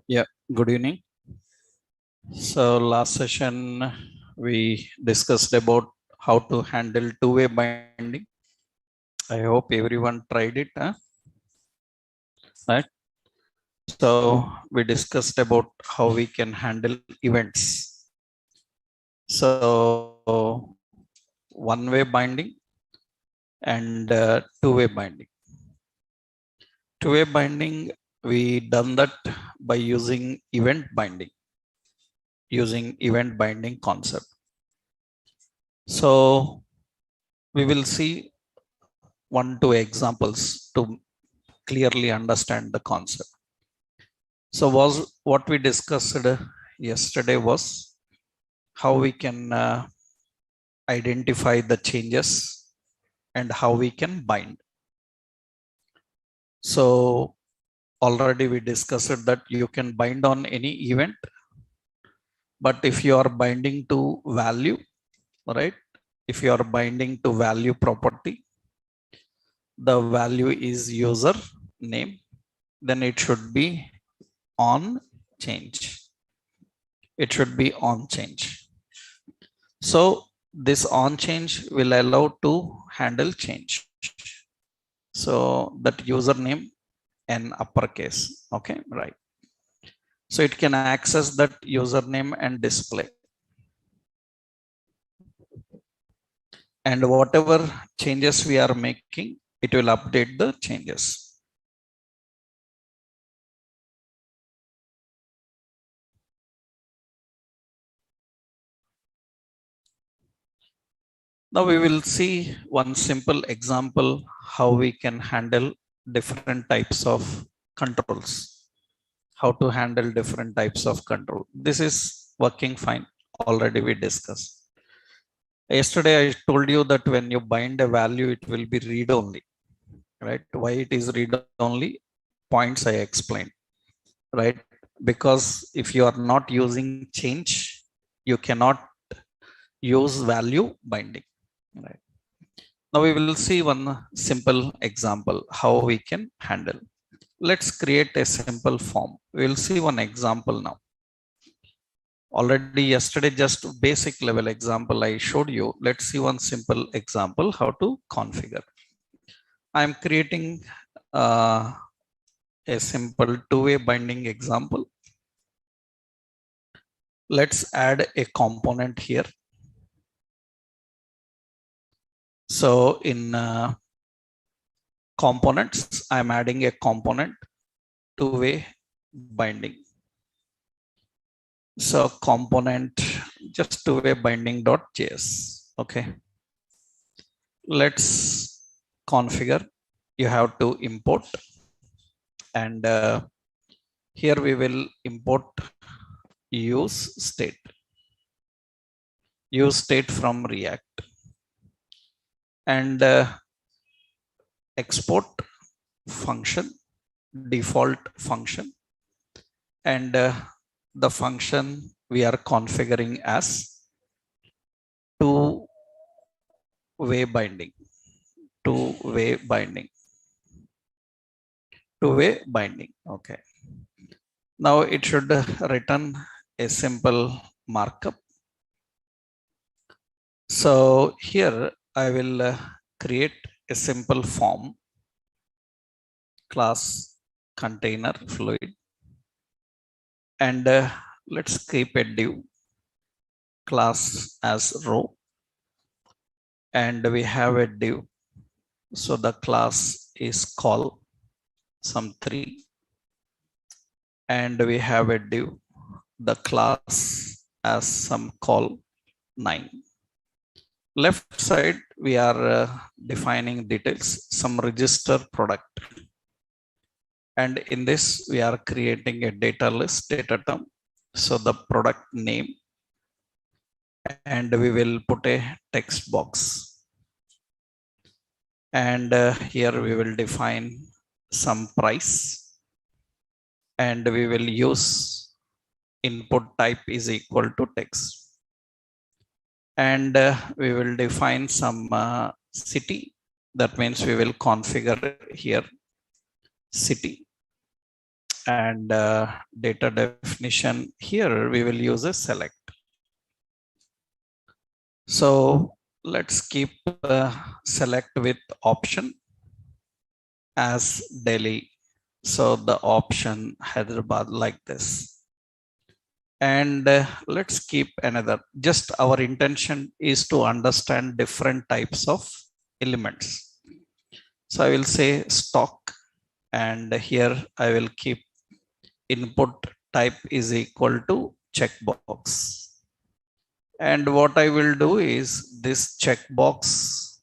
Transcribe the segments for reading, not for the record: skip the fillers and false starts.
Yeah, good evening. So last session we discussed about how to handle two-way binding. I hope everyone tried it, right? So we discussed about how we can handle events. So one-way binding and two-way binding. Two-way binding, we done that by using event binding concept. So we will see 1-2 examples to clearly understand the concept. So was what we discussed yesterday was how we can identify the changes and how we can bind. So already we discussed that you can bind on any event, but if you are binding to value, right? If you are binding to value property, the value is user name, then it should be on change. It should be on change. So this on change will allow to handle change. So that username and uppercase. Okay, right. So it can access that username and display. And whatever changes we are making, it will update the changes. Now we will see one simple example how we can handle different types of controls. How to handle different types of control. This is working fine. Already we discussed. Yesterday I told you that when you bind a value, it will be read only, right? Why it is read only? Points I explained, right? Because if you are not using change, you cannot use value binding, right? Now we will see one simple example how we can handle. Let's create a simple form. We'll see one example now. Already yesterday, just basic level example I showed you. Let's see one simple example how to configure. I'm creating a simple two-way binding example. Let's add a component here. So in components, I'm adding a component two-way binding. So component just two-way binding.js. Okay. Let's configure. You have to import, and here we will import use state from React, and export function, default function, and the function we are configuring as two-way binding. Two-way binding. Okay. Now it should return a simple markup. So here I will create a simple form, class container fluid, and let's keep a div class as row, and we have a div. So the class is call some3, and we have a div, the class as some call 9. Left side, we are defining details, some register product. And in this, we are creating a data list, data term. So the product name, and we will put a text box. And here we will define some price, and we will use input type is equal to text. And we will define some city. That means we will configure here city, and data definition here we will use a select. So let's keep select with option as Delhi. So the option Hyderabad like this. And let's keep another. Just our intention is to understand different types of elements. So I will say stock, and here I will keep input type is equal to checkbox. And what I will do is this checkbox,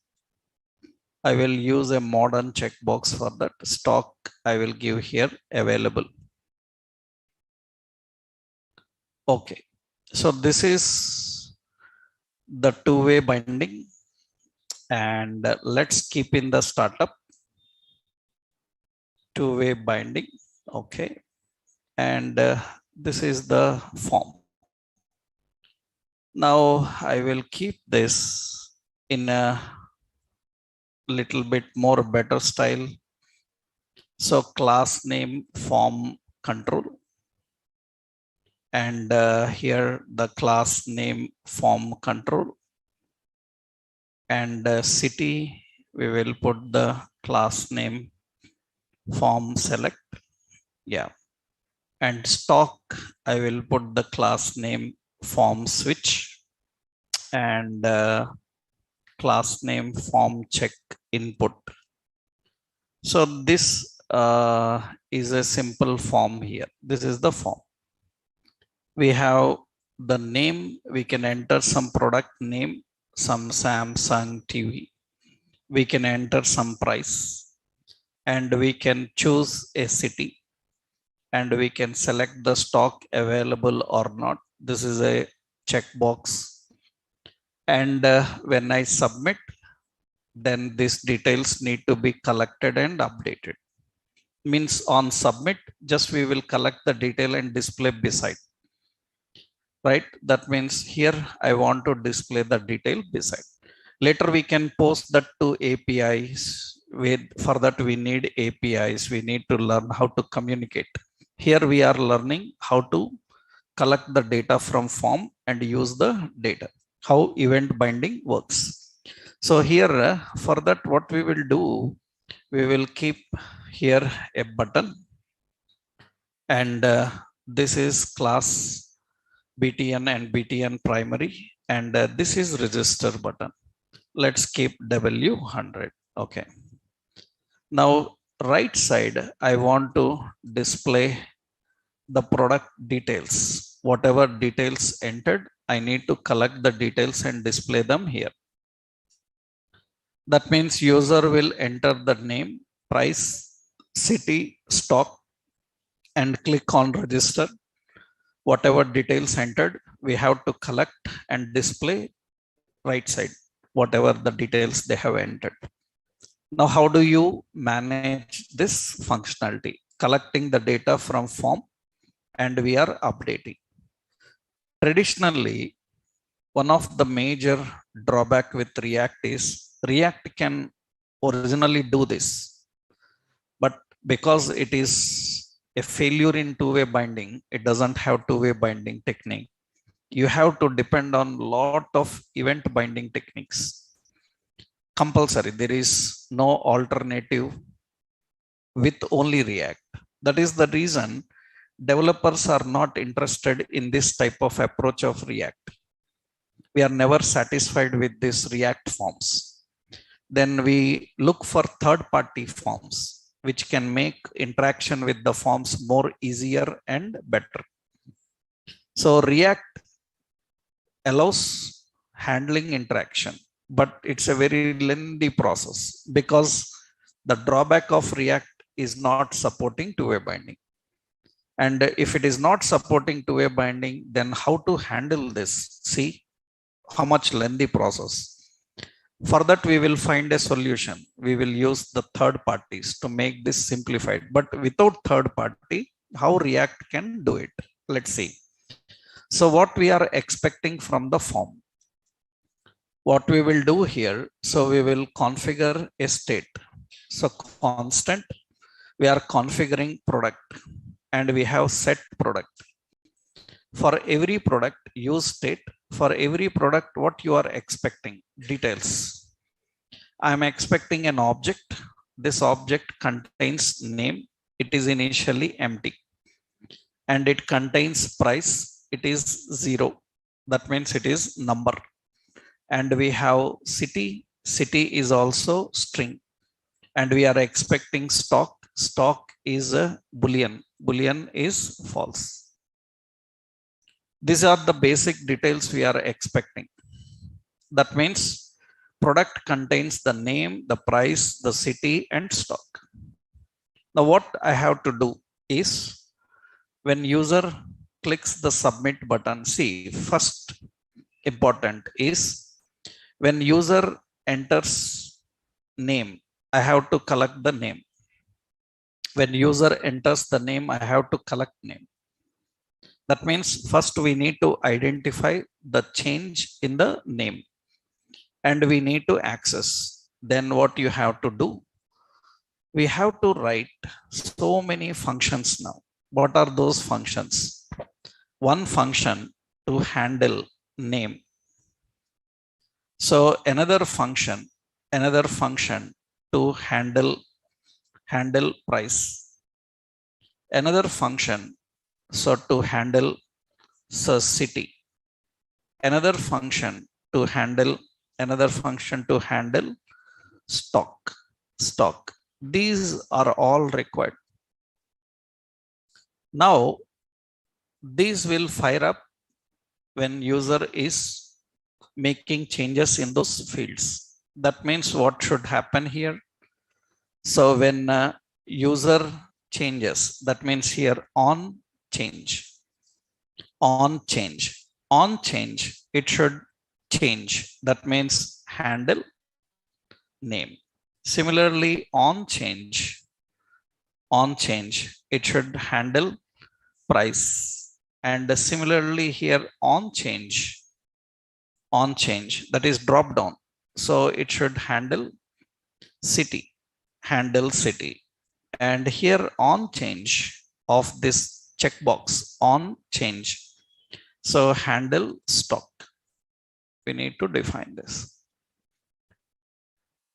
I will use a modern checkbox for that. Stock I will give here available. Okay, so this is the two-way binding, and let's keep in the startup two-way binding. Okay, and this is the form. Now I will keep this in a little bit more better style. So class name form control, and here the class name form control, and city we will put the class name form select. Yeah, and stock I will put the class name form switch, and class name form check input. So this is a simple form here. This is the form. We have the name, we can enter some product name, some Samsung TV. We can enter some price, and we can choose a city, and we can select the stock available or not. This is a checkbox. And when I submit, then these details need to be collected and updated. Means on submit, just we will collect the detail and display beside. Right? That means here I want to display the detail beside. Later we can post that to APIs. For that we need APIs. We need to learn how to communicate. Here we are learning how to collect the data from form and use the data, how event binding works. So here for that what we will do, we will keep here a button, and this is class BTN and BTN primary, and this is register button. Let's keep W100. Okay. Now right side I want to display the product details. Whatever details entered, I need to collect the details and display them here. That means user will enter the name, price, city, stock, and click on register. Whatever details entered, we have to collect and display right side, whatever the details they have entered. Now, how do you manage this functionality? Collecting the data from form, and we are updating. Traditionally, one of the major drawback with React is React can originally do this, but because it is a failure in two-way binding, it doesn't have two-way binding technique. You have to depend on lot of event binding techniques. Compulsory, there is no alternative with only React. That is the reason developers are not interested in this type of approach of React. We are never satisfied with this React forms. Then we look for third-party forms, which can make interaction with the forms more easier and better. So React allows handling interaction, but it's a very lengthy process because the drawback of React is not supporting two-way binding. And if it is not supporting two-way binding, then how to handle this? See how much lengthy process. For that, we will find a solution. We will use the third parties to make this simplified. But without third party, how React can do it? Let's see. So what we are expecting from the form? What we will do here, so we will configure a state. So constant, we are configuring product and we have set product. For every product, use state. For every product, what you are expecting, details. I am expecting an object. This object contains name. It is initially empty. And it contains price. It is 0. That means it is number. And we have city. City is also string. And we are expecting stock. Stock is a boolean. Boolean is false. These are the basic details we are expecting. That means product contains the name, the price, the city, and stock. Now what I have to do is, when user clicks the submit button, see, first important is when user enters name, I have to collect the name. When user enters the name, I have to collect name. That means first we need to identify the change in the name and we need to access. Then what you have to do? We have to write so many functions now. What are those functions? One function to handle name. So another function to handle price. Another function so to handle city. Another function to handle stock. These are all required. Now these will fire up when user is making changes in those fields. That means what should happen here? So when user changes, that means here on change, it should change. That means handle name. Similarly, on change, it should handle price. And similarly here on change, that is drop down. So it should handle city. And here on change of this checkbox on change. So handle stock. We need to define this.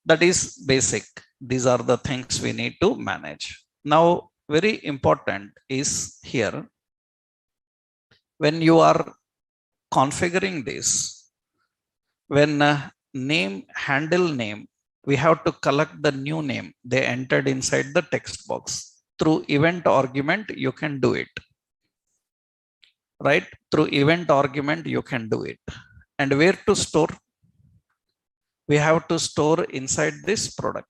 That is basic. These are the things we need to manage. Now, very important is here, when you are configuring this, when handle name, we have to collect the new name they entered inside the text box. Through event argument, you can do it. Right? Through event argument, you can do it. And where to store? We have to store inside this product.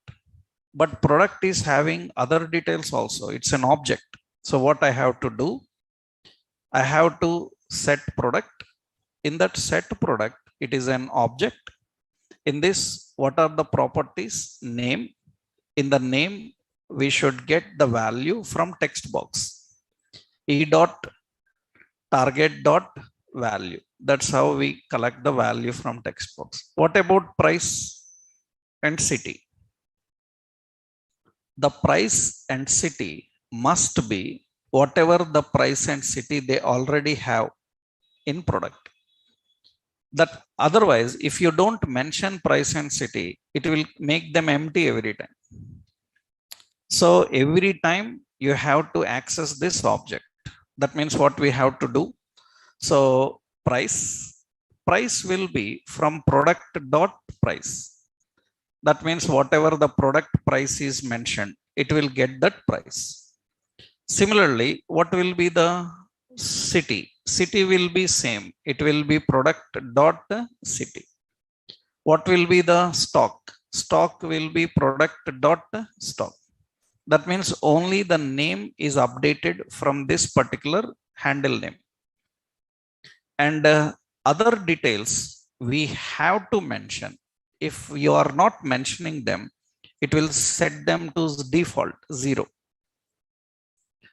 But product is having other details also. It's an object. So what I have to do? I have to set product. In that set product, it is an object. In this, what are the properties? Name. In the name, we should get the value from text box. E dot target dot value. That's how we collect the value from text box. What about price and city? The price and city must be whatever the price and city they already have in product. That otherwise, if you don't mention price and city, it will make them empty every time. So every time you have to access this object. That means what we have to do. So price will be from product dot price. That means whatever the product price is mentioned, it will get that price. Similarly, what will be the city? City will be same. It will be product dot city. What will be the stock? Stock will be product dot stock. That means only the name is updated from this particular handle name. And other details we have to mention. If you are not mentioning them, it will set them to default 0.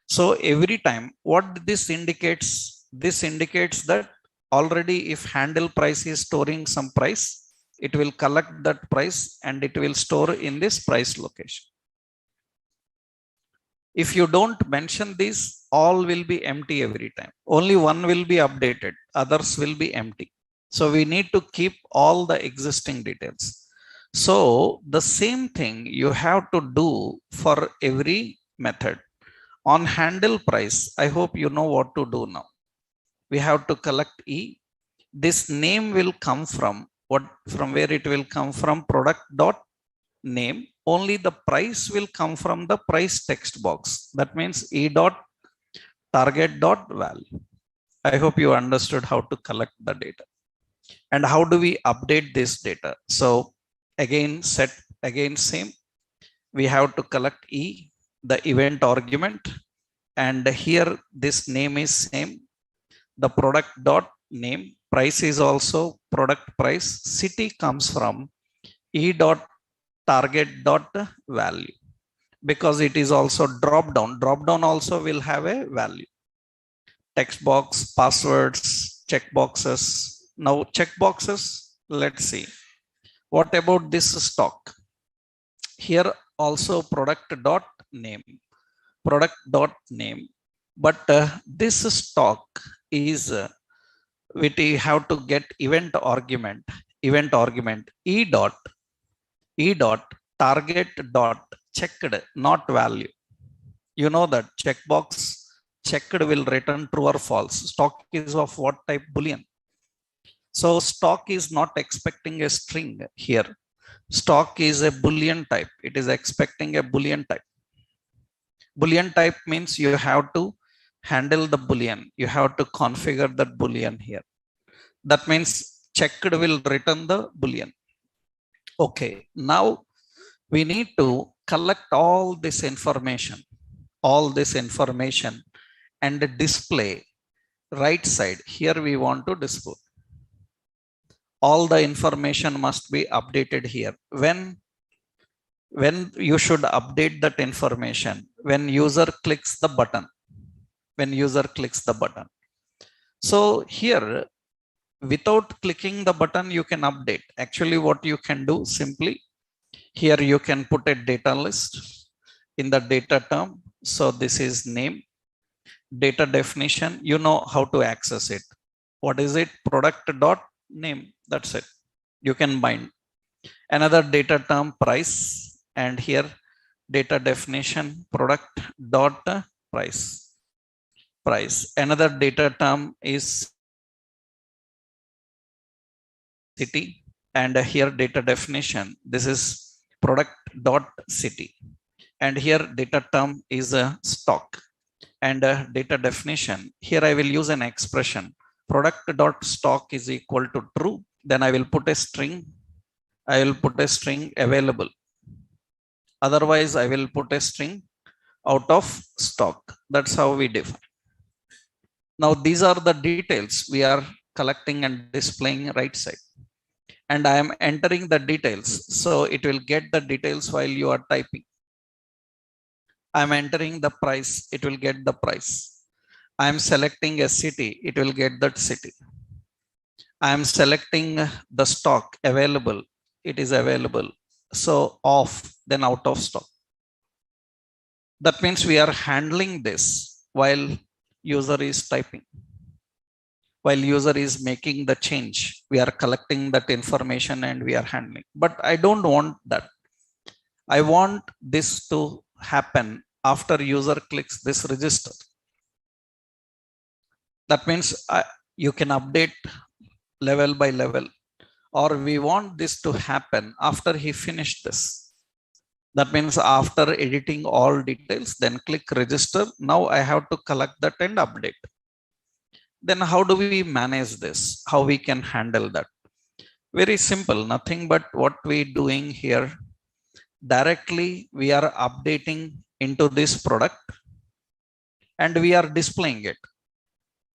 So every time, what this indicates? This indicates that already if handle price is storing some price, It will collect that price and it will store in this price location. If you don't mention these, all will be empty every time. Only one will be updated, others will be empty. So we need to keep all the existing details. So the same thing you have to do for every method. On handle price, I hope you know what to do now. We have to collect E. This name will come from where it will come from, product dot name. Only the price will come from the price text box. That means E dot target dot value. I hope you understood how to collect the data. And how do we update this data? So again, same. We have to collect E, the event argument. And here this name is same. The product dot name, price is also product price. City comes from E dot target dot value, because it is also drop down. Drop down also will have a value. Text box, passwords, checkboxes. Now checkboxes, let's see. What about this stock? Here also product dot name, but this stock is we have to get event argument E dot target dot checked, not value. You know that checkbox checked will return true or false. Stock is of what type? Boolean. So stock is not expecting a string here. Stock is a Boolean type. It is expecting a Boolean type. Boolean type means you have to handle the Boolean. You have to configure that Boolean here. That means checked will return the Boolean. Okay, now we need to collect all this information and display right side. Here we want to display. All the information must be updated here. When you should update that information? When user clicks the button. So here, without clicking the button, you can update. Actually, what you can do simply, here you can put a data list in the data term. So this is name, data definition. You know how to access it. What is it? Product dot name. That's it. You can bind. Another data term, price, and here data definition, product dot price. Another data term is city, and here data definition. This is product dot city, and here data term is a stock, and data definition. Here I will use an expression. Product dot stock is equal to true. Then I will put a string. Available. Otherwise, I will put a string out of stock. That's how we define. Now, these are the details we are collecting and displaying right side. And I am entering the details. So it will get the details while you are typing. I am entering the price. It will get the price. I am selecting a city. It will get that city. I am selecting the stock available. It is available. So off, then out of stock. That means we are handling this while user is typing. While user is making the change, we are collecting that information and we are handling. But I don't want that. I want this to happen after user clicks this register. That means you can update level by level, or we want this to happen after he finished this. That means after editing all details, then click register. Now I have to collect that and update. Then how do we manage this? How we can handle that? Very simple, nothing but what we doing here. Directly we are updating into this product and we are displaying it.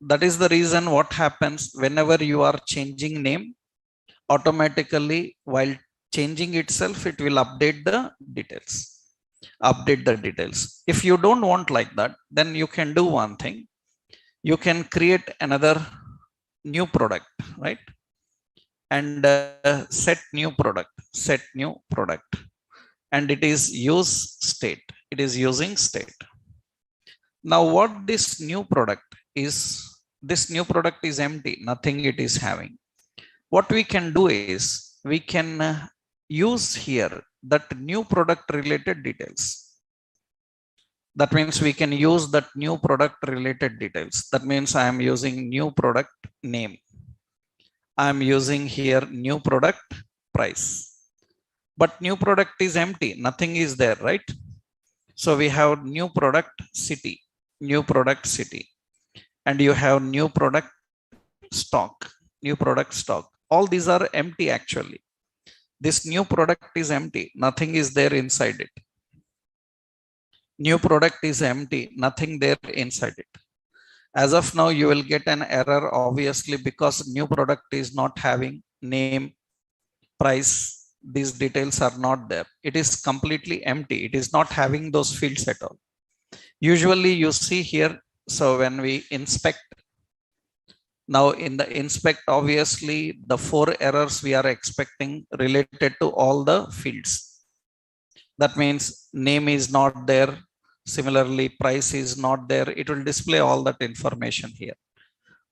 That is the reason what happens whenever you are changing name, automatically while changing itself, it will update the details. If you don't want like that, then you can do one thing. You can create another new product, right? and set new product, and it is use state. It is using state. Now what this new product is, this new product is empty, nothing it is having. What we can do is we can use here that new product related details. That means we can use that new product related details. That means I am using new product name. I am using here new product price. But new product is empty, nothing is there, right? So we have new product city, new product city, and you have new product stock, new product stock. All these are empty actually. This new product is empty, nothing is there inside it. New product is empty, nothing there inside it. As of now, you will get an error obviously because new product is not having name, price. These details are not there. It is completely empty. It is not having those fields at all. Usually you see here, so when we inspect, now in the inspect, obviously the 4 errors we are expecting related to all the fields. That means name is not there. Similarly, price is not there. It will display all that information here.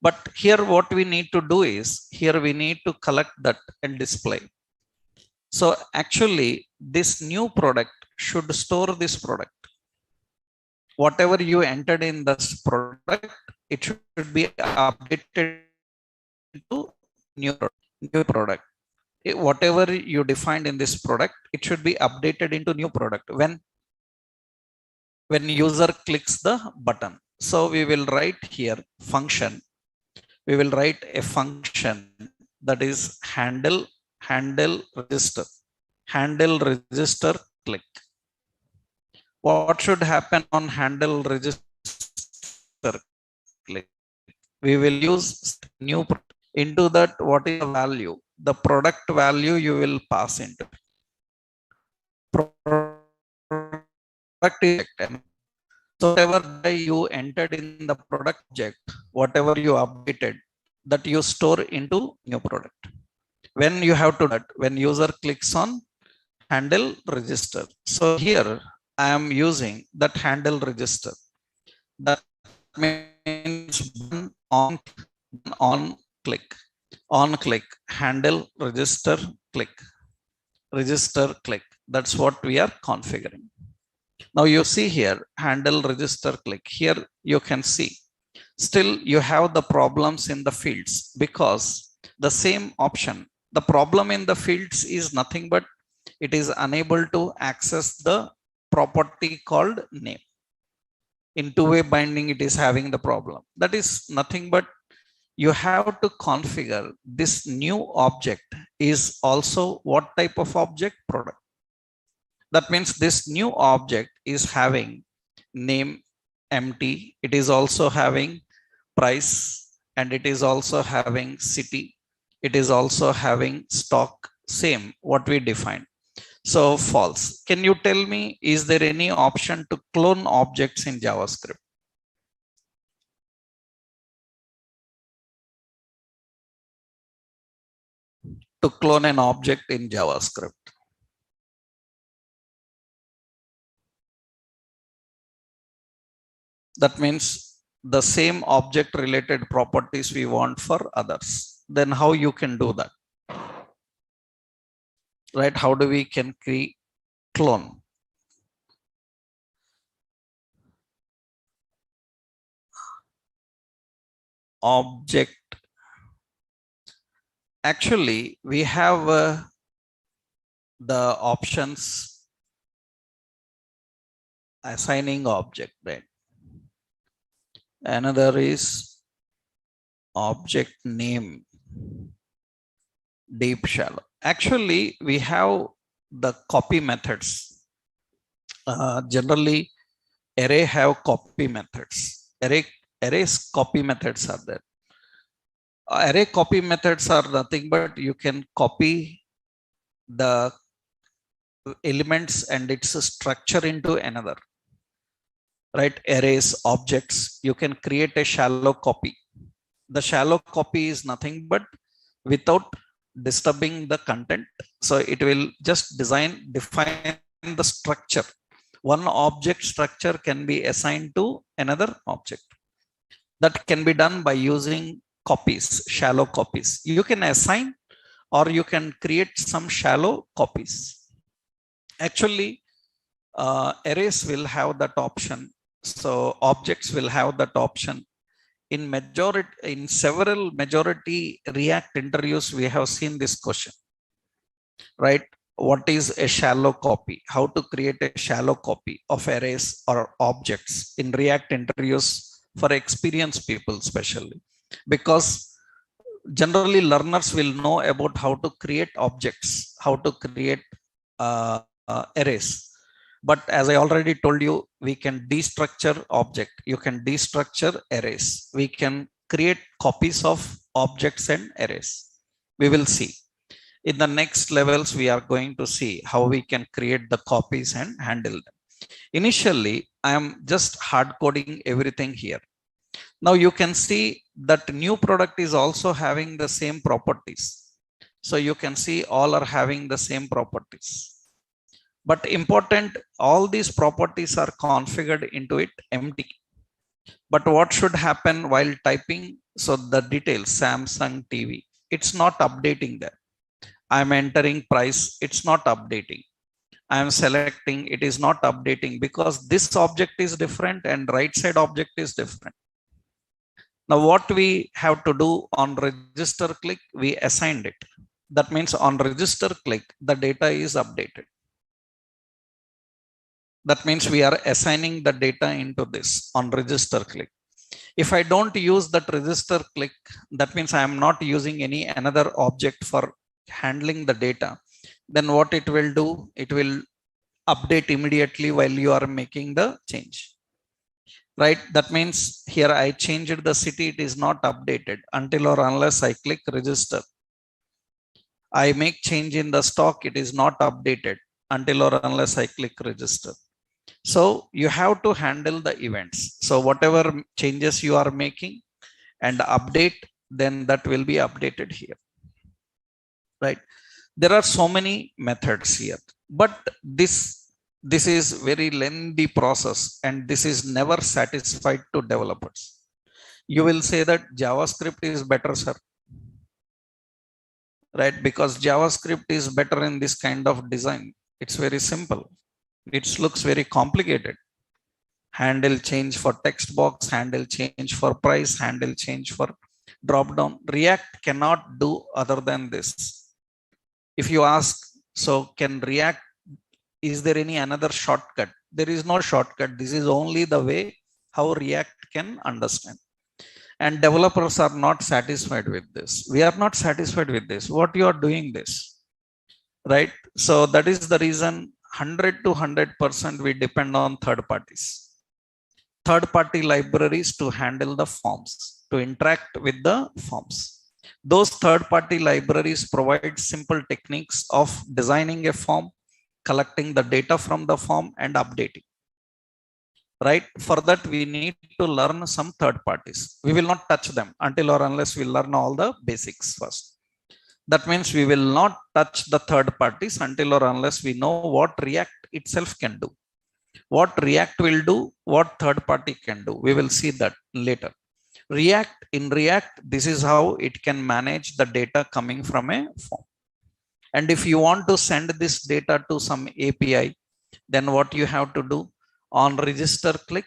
But here what we need to do is, here we need to collect that and display. So actually this new product should store this product. Whatever you entered in this product, it should be updated to new product. Whatever you defined in this product, it should be updated into new product when user clicks the button. So we will write here function. We will write a function that is handle register, click. What should happen on handle register click? We will use new into that. What is the value? The product value you will pass into. Product is, so whatever you entered in the product object, whatever you updated, that you store into new product. When you have to that, when user clicks on handle register. So here I am using that handle register. That means on click, handle register click. That's what we are configuring. Now you see here handle register click. Here you can see still you have the problems in the fields because the same option. The problem in the fields is nothing but it is unable to access the property called name. In two-way binding, it is having the problem. That is nothing but you have to configure this new object is also what type of object? Product. That means this new object is having name empty. It is also having price, and it is also having city. It is also having stock, same what we defined. So false. Can you tell me, is there any option to clone objects in JavaScript? To clone an object in JavaScript. That means the same object related properties we want for others. Then how you can do that? Right? How do we can create clone? Object. Actually, we have the options assigning object, right? Another is object name, deep shallow. Actually, we have the copy methods. Generally, array have copy methods. Arrays copy methods are there. Array copy methods are nothing but you can copy the elements and its structure into another. Right? Arrays, objects, you can create a shallow copy. The shallow copy is nothing but without disturbing the content. So it will just define the structure. One object structure can be assigned to another object. That can be done by using copies, shallow copies. You can assign or you can create some shallow copies. Actually, arrays will have that option. So objects will have that option. In several majority React interviews, we have seen this question, right? What is a shallow copy? How to create a shallow copy of arrays or objects in React interviews for experienced people, especially because generally learners will know about how to create objects, how to create arrays. But as I already told you, we can destructure object. You can destructure arrays. We can create copies of objects and arrays. We will see. In the next levels, we are going to see how we can create the copies and handle them. Initially, I am just hard coding everything here. Now you can see that new product is also having the same properties. So you can see all are having the same properties. But important, all these properties are configured into it empty. But what should happen while typing? So the details, Samsung TV, it's not updating there. I'm entering price, it's not updating. I'm selecting, it is not updating because this object is different and right side object is different. Now what we have to do on register click, we assigned it. That means on register click, the data is updated. That means we are assigning the data into this on register click. If I don't use that register click, that means I am not using any another object for handling the data. Then what it will do, it will update immediately while you are making the change. Right? That means here I changed the city, it is not updated until or unless I click register. I make change in the stock, it is not updated until or unless I click register. So you have to handle the events. So whatever changes you are making and update, then that will be updated here. Right? There are so many methods here, but this is very lengthy process and this is never satisfied to developers. You will say that JavaScript is better, sir. Right? Because JavaScript is better in this kind of design. It's very simple. It looks very complicated. Handle change for text box, handle change for price, handle change for drop down. React cannot do other than this. If you ask, so can React, is there any another shortcut? There is no shortcut. This is only the way how React can understand. And developers are not satisfied with this. We are not satisfied with this. What you are doing this, right? So that is the reason 100 to 100% we depend on third parties. Third party libraries to handle the forms, to interact with the forms. Those third party libraries provide simple techniques of designing a form, collecting the data from the form and updating. Right? For that, we need to learn some third parties. We will not touch them until or unless we learn all the basics first. That means we will not touch the third parties until or unless we know what React itself can do. What React will do, what third party can do. We will see that later. In React, this is how it can manage the data coming from a form. And if you want to send this data to some API, then what you have to do? On register click,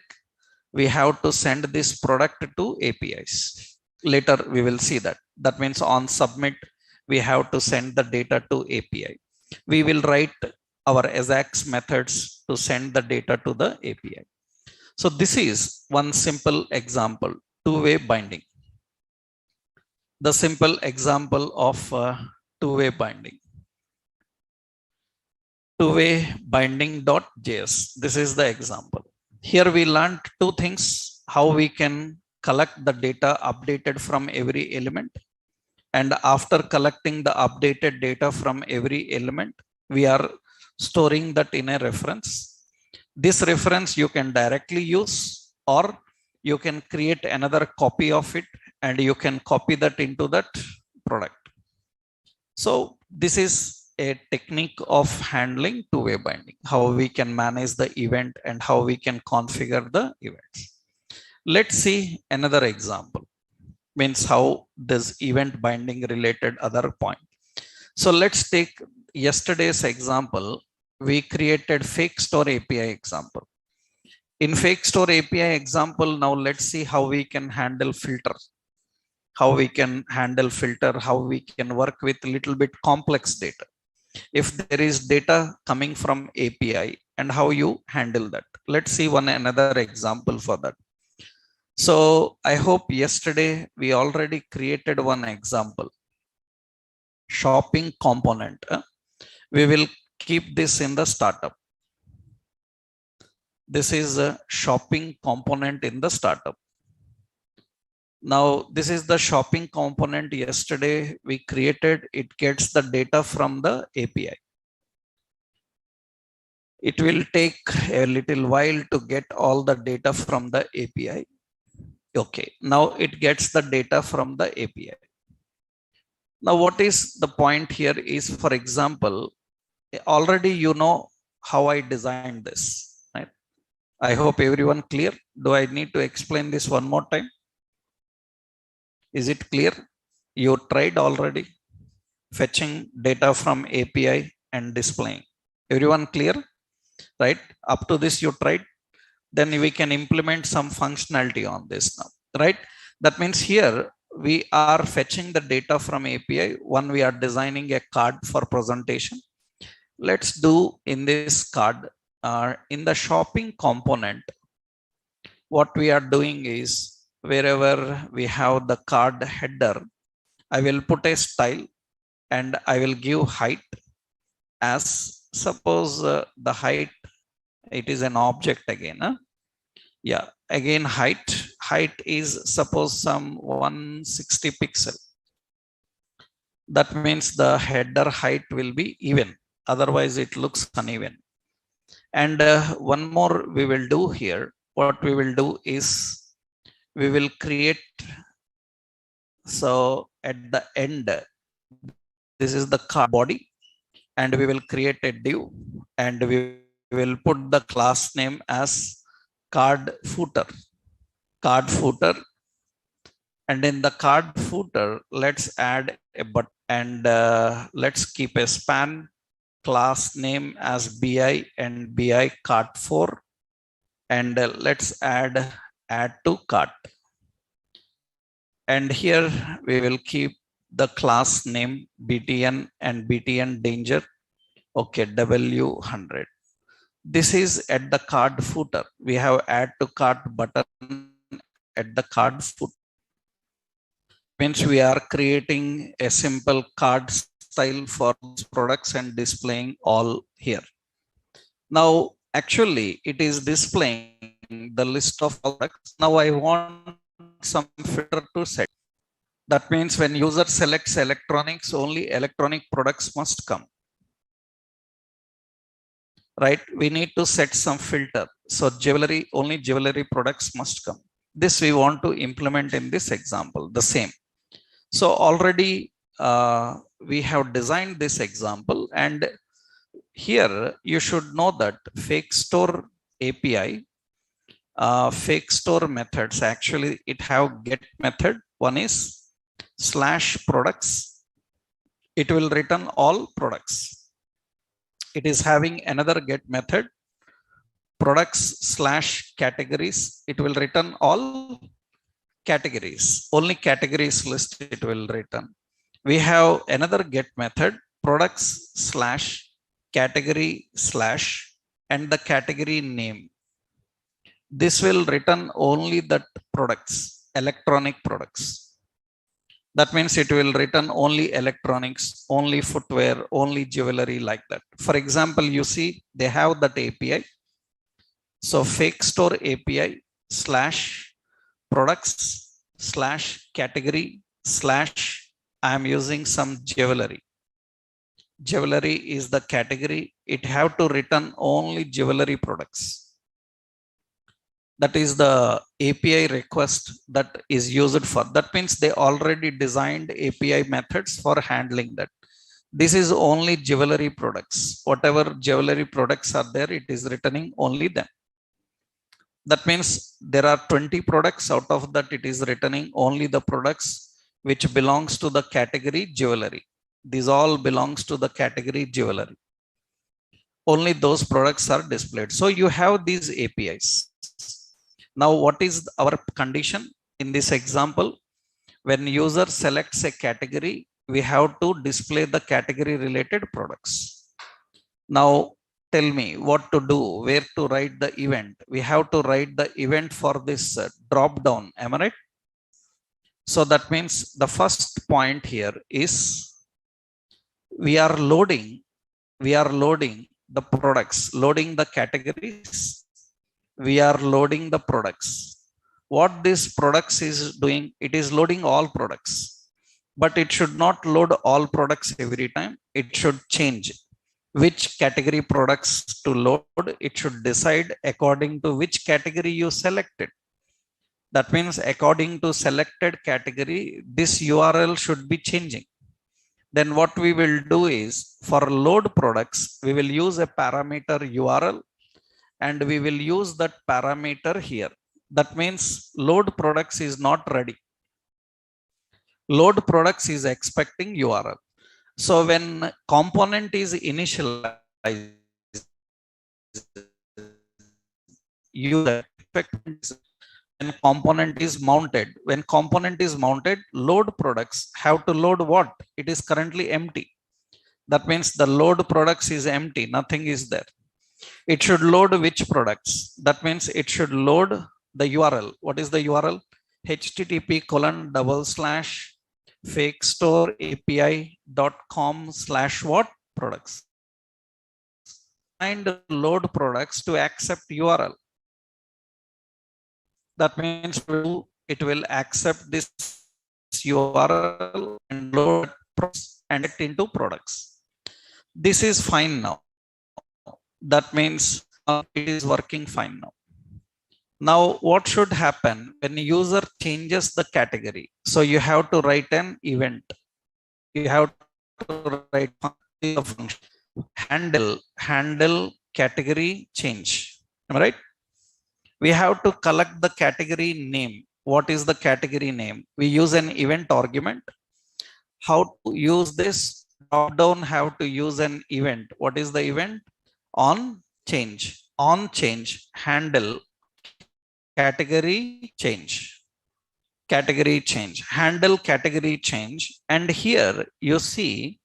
we have to send this product to APIs. Later, we will see that. That means on submit, we have to send the data to API. We will write our AJAX methods to send the data to the API. So this is one simple example, two-way binding. The simple example of two-way binding. Two-way binding.js. This is the example. Here we learned two things, how we can collect the data updated from every element. And after collecting the updated data from every element, we are storing that in a reference. This reference you can directly use, or you can create another copy of it and you can copy that into that product. So this is a technique of handling two-way binding, how we can manage the event and how we can configure the events. Let's see another example, means how this event binding related other point. So let's take yesterday's example. We created fake store API example. In fake store API example, now let's see how we can handle filter, how we can handle filter, how we can work with little bit complex data. If there is data coming from API and how you handle that. Let's see one another example for that. So I hope yesterday we already created one example, shopping component. We will keep this in the startup. This is a shopping component in the startup. Now this is the shopping component yesterday we created. It gets the data from the API. It will take a little while to get all the data from the API. Okay, now it gets the data from the API. Now what is the point here is, for example, already you know how I designed this, right? I hope everyone clear. Do I need to explain this one more time? Is it clear? You tried already fetching data from API and displaying. Everyone clear? Right? Up to this you tried. Then we can implement some functionality on this now, right? That means here we are fetching the data from API. One, we are designing a card for presentation. Let's do in this card, in the shopping component, what we are doing is, wherever we have the card header, I will put a style and I will give height as, suppose the height, it is an object again. Yeah, again height is suppose some 160 pixel. That means the header height will be even, otherwise it looks uneven. And one more we will do here. What we will do is we will create, so at the end, this is the card body, and we will create a div and we will put the class name as card footer. And in the card footer, let's add a button, and let's keep a span class name as BI and BI cart 4, and let's add to cart. And here we will keep the class name BTN and BTN danger. Okay, W100. This is at the card footer. We have add to cart button at the card footer. Means we are creating a simple card style for products and displaying all here. Now actually it is displaying the list of products. Now I want some filter to set. That means when user selects electronics, only electronic products must come. Right? We need to set some filter. So jewelry, only jewelry products must come. This we want to implement in this example, the same. So already we have designed this example, and here you should know that fake store API, fake store methods, actually it have get method. One is /products. It will return all products. It is having another get method, products/categories. It will return all categories, only categories list it will return. We have another get method, products/category/ and the category name. This will return only that products, electronic products. That means it will return only electronics, only footwear, only jewelry, like that. For example, you see they have that API. So fake store API /products/category/ I am using some jewelry. Jewelry is the category. It have to return only jewelry products. That is the API request that is used for. That means they already designed API methods for handling that. This is only jewelry products. Whatever jewelry products are there, it is returning only them. That means there are 20 products. Out of that, it is returning only the products which belongs to the category jewelry. These all belongs to the category jewelry. Only those products are displayed. So you have these APIs. Now, what is our condition in this example? When user selects a category, we have to display the category related products. Now, tell me what to do, where to write the event. We have to write the event for this drop down. Am I right? So that means the first point here is we are loading the products, loading the categories. We are loading the products. What this products is doing, it is loading all products, but it should not load all products every time. It should change which category products to load. It should decide according to which category you selected. That means according to selected category, this URL should be changing. Then what we will do is for load products, we will use a parameter URL and we will use that parameter here. That means load products is not ready. Load products is expecting URL. So when component is initialized, user expects when component is mounted. When component is mounted, load products have to load what? It is currently empty. That means the load products is empty. Nothing is there. It should load which products? That means it should load the URL. What is the URL? http://fakestoreapi.com/what products. And load products to accept URL. That means it will accept this URL and load and it into products. This is fine now. That means it is working fine now. Now, what should happen when the user changes the category? So you have to write an event. You have to write a function. Handle category change. Am I right? We have to collect the category name. What is the category name? We use an event argument. How to use this? Drop down have to use an event. What is the event? On change. On change. Handle category change. Category change. Handle category change. And here you see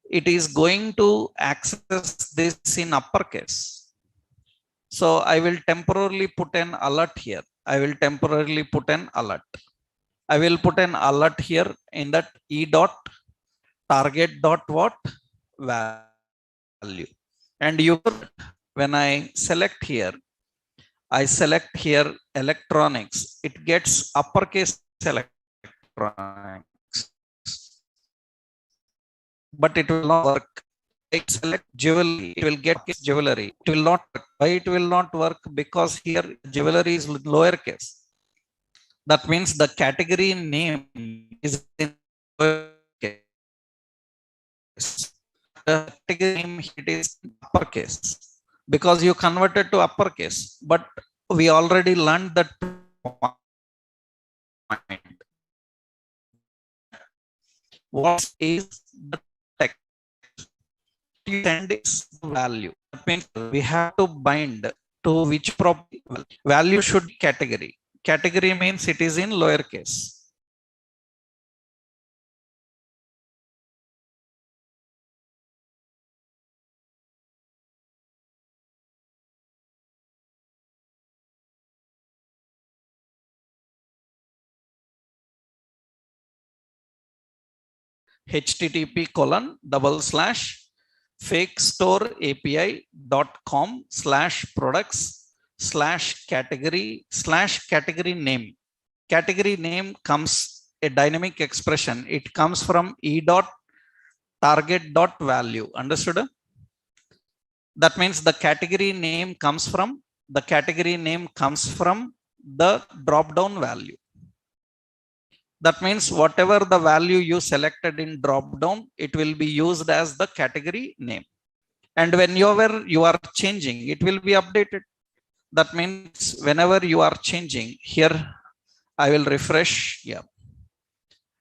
it is going to access this in uppercase. So I will temporarily put an alert here. I will temporarily put an alert. I will put an alert here in that e.target dot what value. And you, when I select here electronics, it gets uppercase electronics, but it will not work. I select jewelry, it will get jewelry. It will not work. Why it will not work? Because here jewelry is lowercase. That means the category name is in lowercase. The category name it is uppercase because you converted to uppercase. But we already learned that point. What is the text? You send its value. That means we have to bind to which property. Value should be category. Category means it is in lowercase. http://fakestoreapi.com/products/category/category name. Category name comes a dynamic expression. It comes from e.target.value. Understood? That means the category name comes from the drop down value. That means whatever the value you selected in drop down, it will be used as the category name. And whenever you are changing, it will be updated. That means whenever you are changing here, I will refresh. Yeah.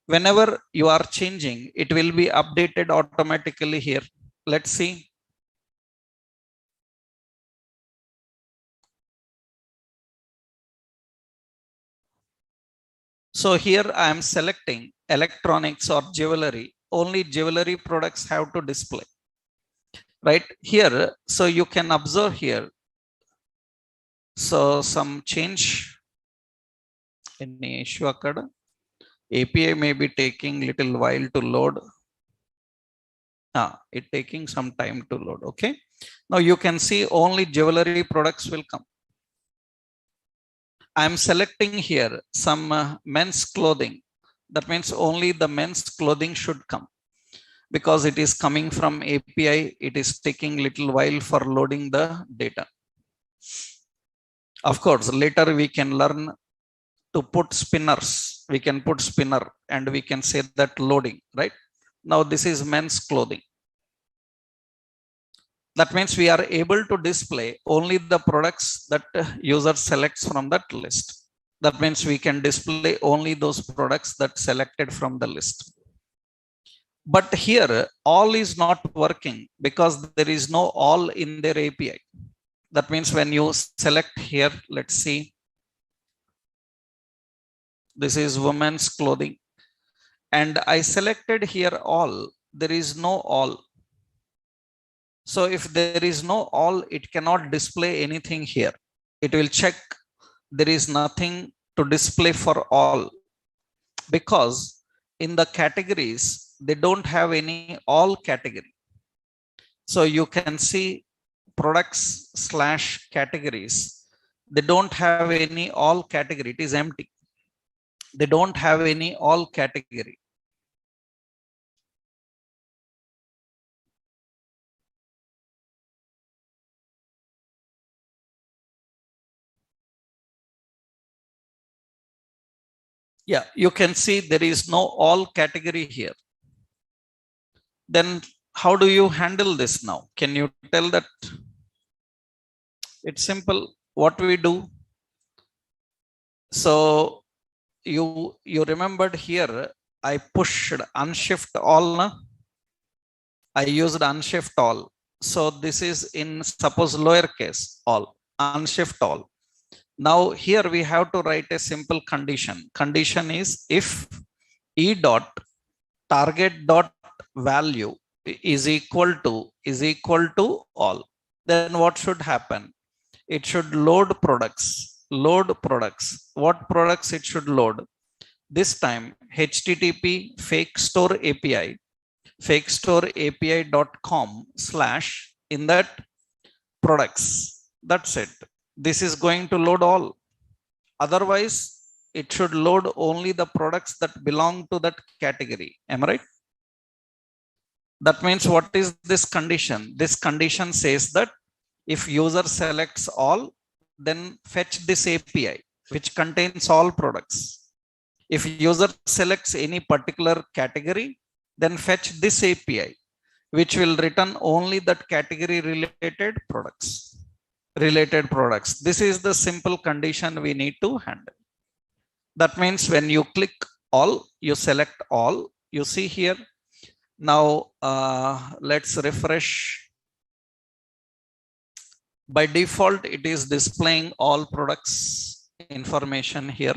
Whenever you are changing, it will be updated automatically here. Let's see. So here I am selecting electronics or jewelry. Only jewelry products have to display. Right here. So you can observe here. So some change. Any issue occurred? API may be taking little while to load. It taking some time to load. Okay. Now you can see only jewelry products will come. I'm selecting here some men's clothing. That means only the men's clothing should come. Because it is coming from API, it is taking little while for loading the data. Of course, later we can learn to put spinners. We can put spinner and we can say that loading, right? Now this is men's clothing. That means we are able to display only the products that user selects from that list. That means we can display only those products that selected from the list. But here all is not working because there is no all in their API. That means when you select here, let's see. This is women's clothing. And I selected here all. There is no all. So if there is no all, it cannot display anything here. It will check there is nothing to display for all. Because in the categories, they don't have any all category. So you can see products / categories. They don't have any all category. It is empty. They don't have any all category. Yeah, you can see there is no all category here. Then how do you handle this now? Can you tell that? It's simple. What we do? So you remembered here, I pushed unshift all. Na? I used unshift all. So this is in suppose lowercase all, unshift all. Now here we have to write a simple condition. Condition is if e dot target dot value is equal to all. Then what should happen? It should load products. Load products. What products it should load? This time HTTP fake store API, fakestoreapi.com / in that products. That's it. This is going to load all. Otherwise, it should load only the products that belong to that category. Am I right? That means what is this condition? This condition says that if user selects all, then fetch this API, which contains all products. If user selects any particular category, then fetch this API, which will return only that category related products. This is the simple condition we need to handle. That means when you click all, you select all, you see here. Now let's refresh. By default, it is displaying all products information here.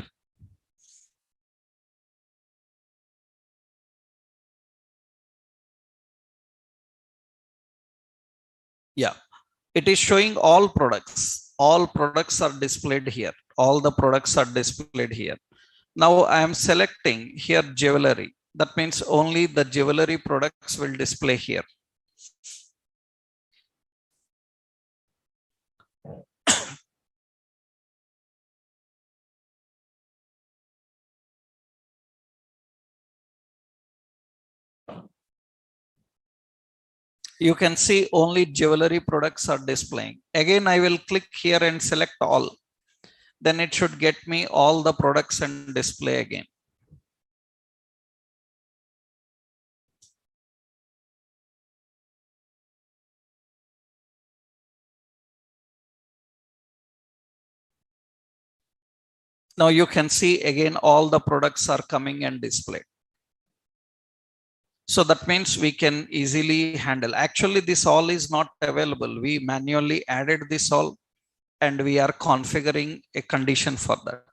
Yeah, it is showing all products. All products are displayed here. All the products are displayed here. Now I am selecting here jewelry. That means only the jewelry products will display here. You can see only jewelry products are displaying. Again, I will click here and select all. Then it should get me all the products and display again. Now you can see again all the products are coming and displayed. So that means we can easily handle. Actually, this all is not available. We manually added this all and we are configuring a condition for that.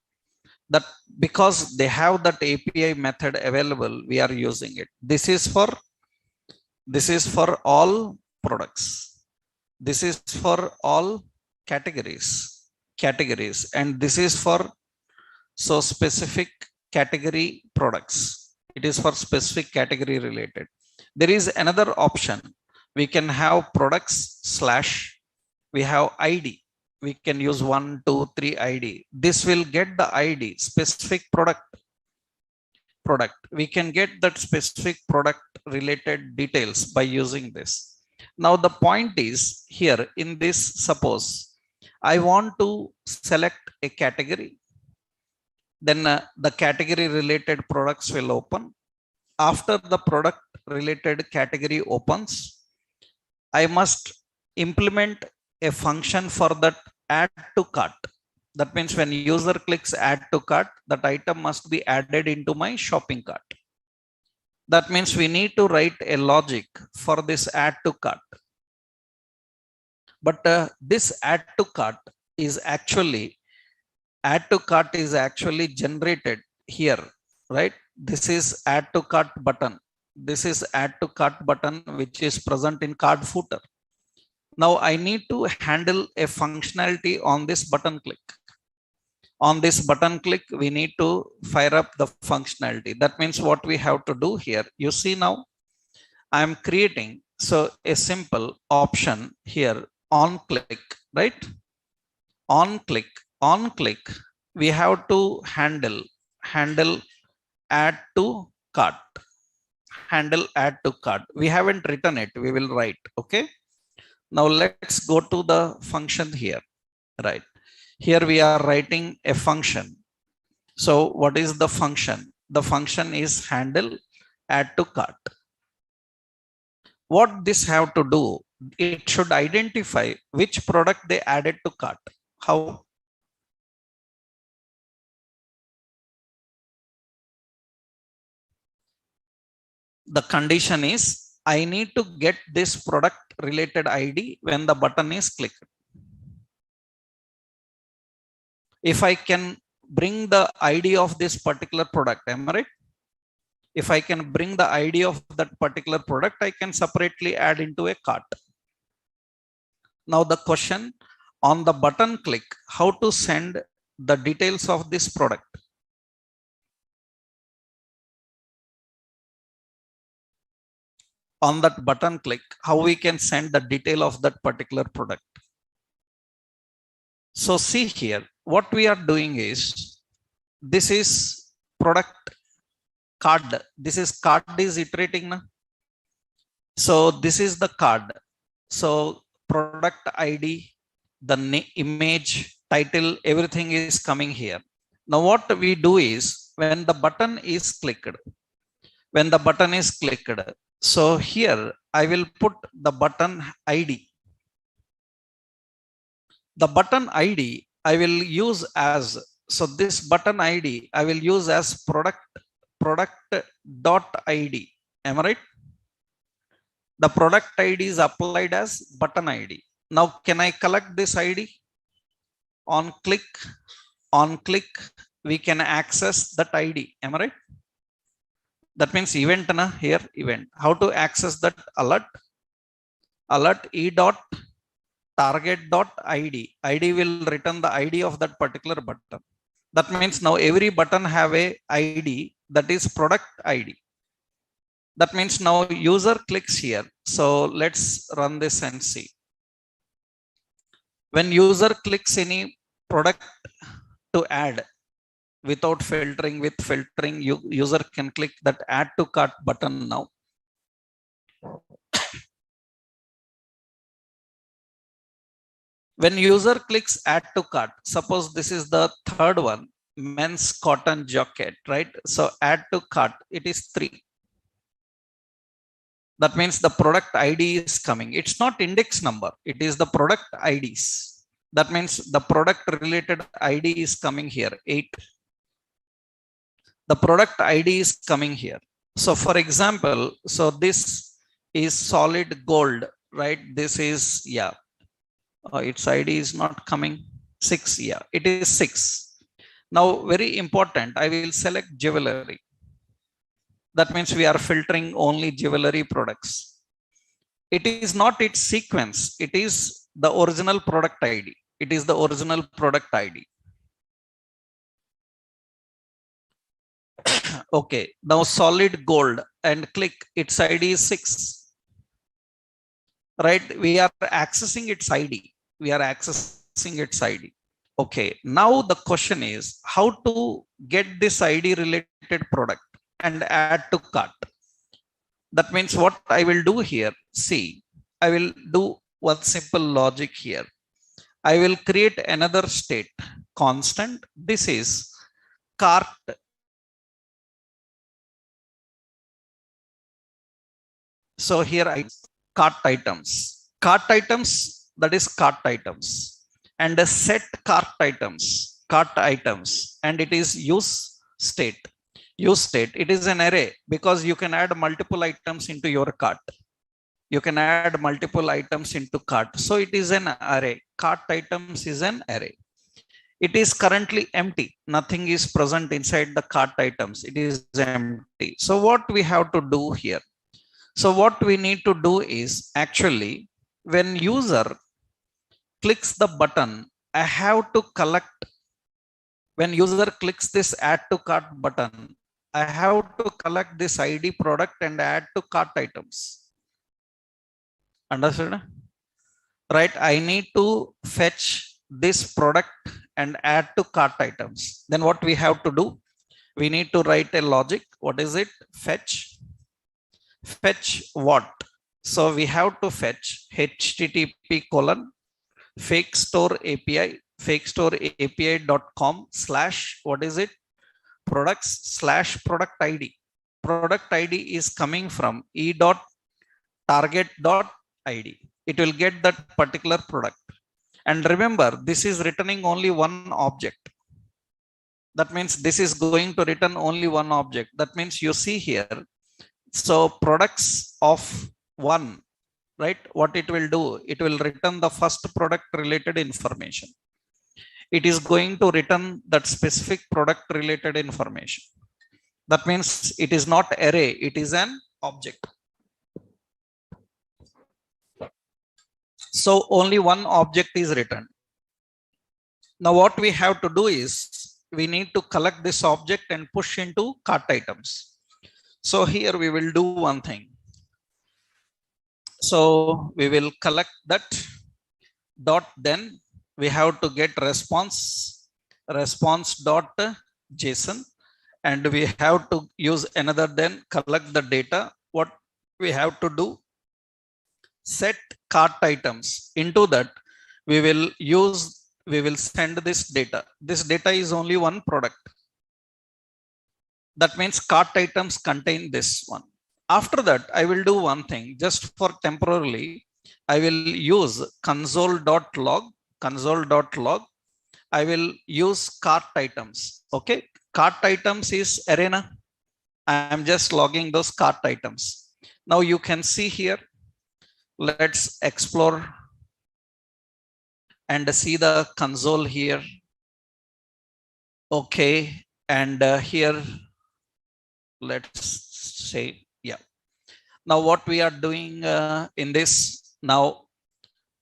That because they have that API method available, we are using it. This is for all products. This is for all categories, and this is for so specific category products. It is for specific category related. There is another option. We can have products slash, we have ID. We can use 1, 2, 3 ID. This will get the ID, specific product. We can get that specific product related details by using this. Now the point is here in this, suppose I want to select a category. Then the category related products will open. After the product related category opens, I must implement a function for that add to cart. That means when user clicks add to cart, that item must be added into my shopping cart. That means we need to write a logic for this add to cart. But this add to cart is actually generated here, right? This is add to cart button. This is add to cart button which is present in cart footer. Now I need to handle a functionality on this button click. On this button click, we need to fire up the functionality. That means what we have to do here, you see now I am creating so a simple option here on click, right? On click, we have to handle add to cart. Handle add to cart. We haven't written it, we will write. Okay. Now let's go to the function here, right? Here we are writing a function. So what is the function? The function is handle add to cart. What this have to do? It should identify which product they added to cart. How? The condition is I need to get this product related ID when the button is clicked. If I can bring the ID of this particular product, am I right? If I can bring the ID of that particular product, I can separately add into a cart. Now the question on the button click, how to send the details of this product? On that button click, how we can send the detail of that particular product? So see here, what we are doing is, this is product card. This is card is iterating now. So this is the card. So product ID, the image, title, everything is coming here. Now what we do is, when the button is clicked, so here I will put the button ID. The button ID I will use as, so this button ID I will use as product dot ID. Am I right? The product ID is applied as button ID. Now can I collect this ID? On click, we can access that ID. Am I right? That means event na here, event. How to access that? Alert e dot target dot ID. ID will return the ID of that particular button. That means now every button have a ID, that is product ID. That means now user clicks here. So let's run this and see. When user clicks any product to add, without filtering, with filtering, user can click that add to cart button now. When user clicks add to cart, suppose this is the third one, men's cotton jacket, right? So add to cart, it is 3. That means the product ID is coming. It's not index number, it is the product IDs. That means the product related ID is coming here, 8. The product ID is coming here. So for example, so this is solid gold, right? This is, yeah, its ID is not coming. 6, yeah, it is 6. Now, very important, I will select jewelry. That means we are filtering only jewelry products. It is not its sequence. It is the original product ID. It is the original product ID. Okay, now solid gold and click its ID is 6. Right, we are accessing its ID. We are accessing its ID. Okay, now the question is how to get this ID related product and add to cart. That means what I will do here, see, I will do one simple logic here. I will create another state constant. This is cart. So here I cart items, that is cart items, and a set cart items, and it is use state. Use state, it is an array because you can add multiple items into your cart. You can add multiple items into cart. So it is an array. Cart items is an array. It is currently empty. Nothing is present inside the cart items. It is empty. So what we have to do here? So what we need to do is actually when user clicks the button, I have to collect. When user clicks this add to cart button, I have to collect this ID product and add to cart items. Understood? Right? I need to fetch this product and add to cart items. Then what we have to do? We need to write a logic. What is it? Fetch. Fetch what? So we have to fetch http colon fake store API, fakestoreapi.com / what is it? Products / product ID. Product ID is coming from e.target.id. It will get that particular product. And remember, this is returning only one object. That means this is going to return only one object. That means you see here. So products of 1, right? What it will do? It will return the first product related information. It is going to return that specific product related information. That means it is not array, it is an object. So only one object is returned. Now what we have to do is we need to collect this object and push into cart items. So here we will do one thing. So we will collect that dot, then we have to get response.json, and we have to use another, then collect the data. What we have to do? Set cart items. Into that we will send this data. This data is only one product. That means cart items contain this one. After that, I will do one thing. Just for temporarily, I will use console.log. I will use cart items. Okay, cart items is arena. I am just logging those cart items. Now you can see here. Let's explore and see the console here. Okay, and here let's say, yeah. Now what we are doing in this now,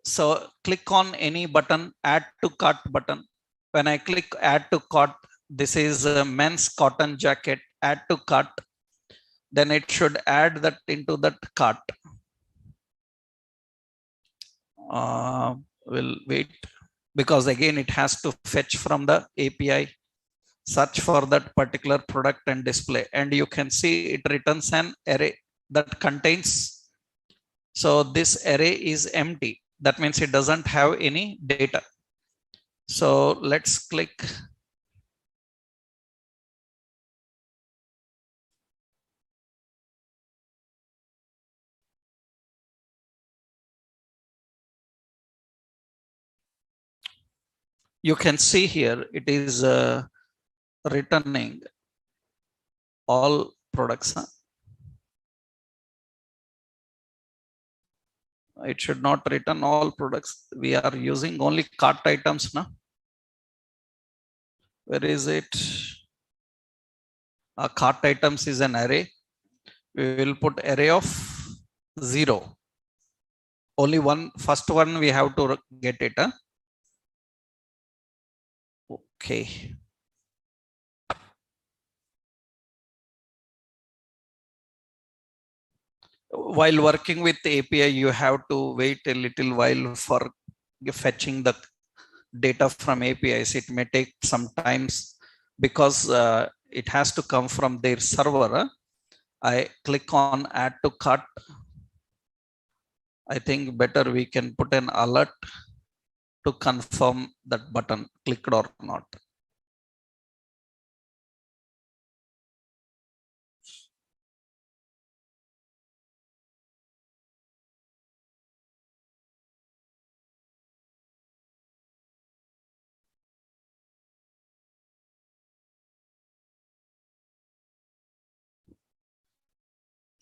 so click on any button, add to cart button. When I click add to cart, this is a men's cotton jacket, add to cart. Then it should add that into that cart. We'll wait because again it has to fetch from the API, search for that particular product and display, and you can see it returns an array that contains. So this array is empty. That means it doesn't have any data. So let's click. You can see here it is returning. all products. Huh? It should not return all products. We are using only cart items now. Where is it? Cart items is an array. We will put array of 0. Only one, first one we have to get it. Huh? Okay. While working with API, you have to wait a little while for fetching the data from APIs. It may take some times because it has to come from their server. I click on add to cart. I think better we can put an alert to confirm that button clicked or not.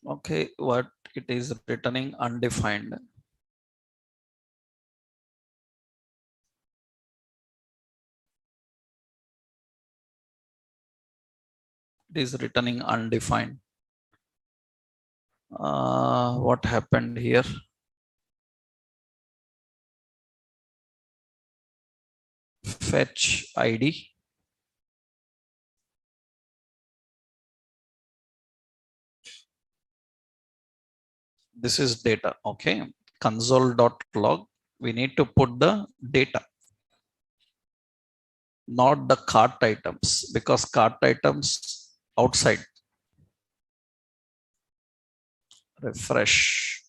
Okay, what it is returning undefined. It is returning undefined. What happened here? Fetch ID. This is data. Okay. Console.log. We need to put the data, not the cart items, because cart items outside. Refresh.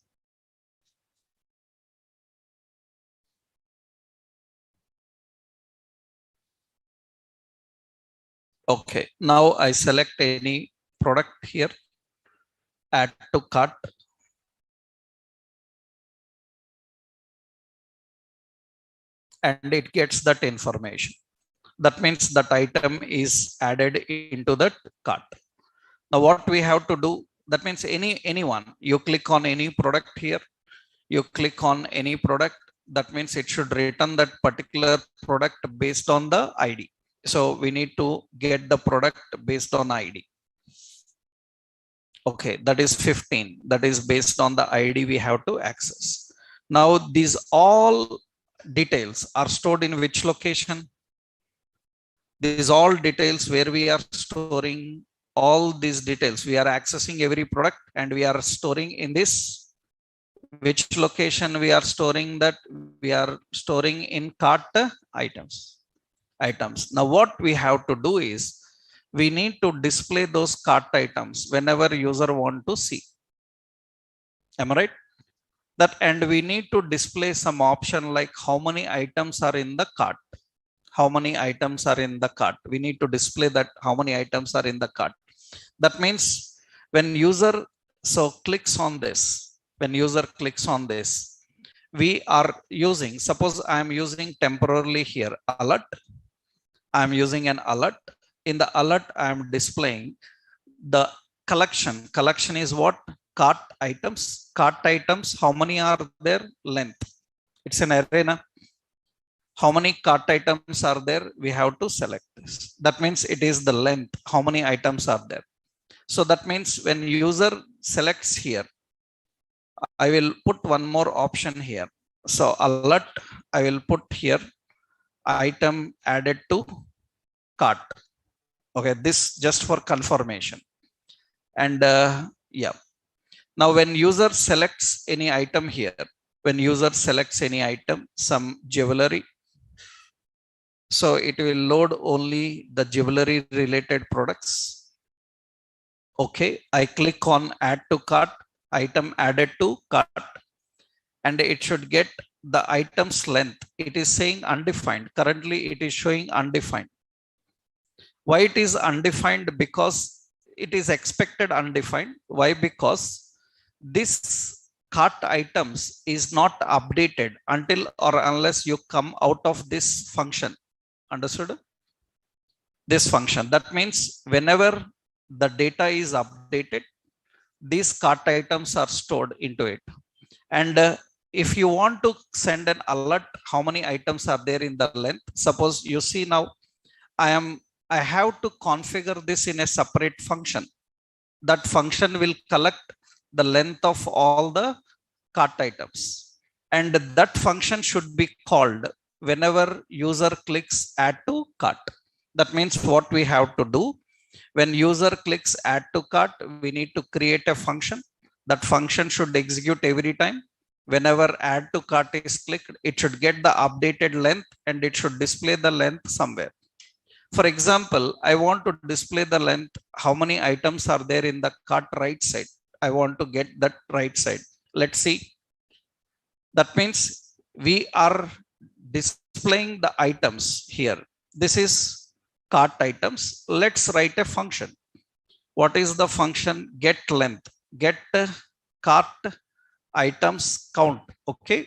Okay, now I select any product here, add to cart. And it gets that information. That means that item is added into that cart. Now what we have to do, that means anyone, you click on any product here, you click on any product, that means it should return that particular product based on the ID. So we need to get the product based on ID. Okay, that is 15. That is based on the ID we have to access. Now these all details are stored in which location? These all details where we are storing all these details. We are accessing every product and we are storing in this. Which location we are storing that? We are storing in cart items. Now what we have to do is we need to display those cart items whenever user want to see. Am I right? That, and we need to display some option like how many items are in the cart. How many items are in the cart. We need to display that how many items are in the cart. That means when user clicks on this, when user clicks on this, we are using, suppose I am using temporarily here alert. I am using an alert. In the alert, I am displaying the collection. Collection is what? Cart items. Cart items, how many are there? Length. It's an array. Na? How many cart items are there? We have to select this. That means it is the length. How many items are there? So that means when user selects here, I will put one more option here. So alert, I will put here item added to cart. Okay, this just for confirmation. And yeah. Now when user selects any item here, when user selects any item, some jewelry, so it will load only the jewelry related products. Okay, I click on add to cart, item added to cart, and it should get the item's length. It is saying undefined. Currently it is showing undefined. Why it is undefined? Because it is expected undefined. Why? Because this cart items is not updated until or unless you come out of this function. Understood? This function. That means whenever the data is updated. These cart items are stored into it. And if you want to send an alert, how many items are there in the length? Suppose you see now, I have to configure this in a separate function. That function will collect the length of all the cart items. And that function should be called whenever user clicks add to cart. That means what we have to do, when user clicks add to cart, we need to create a function. That function should execute every time. Whenever add to cart is clicked, it should get the updated length and it should display the length somewhere. For example, I want to display the length, how many items are there in the cart right side. I want to get that right side. Let's see. That means we are displaying the items here. This is cart items. Let's write a function. What is the function? Get length. Get cart items count. Okay.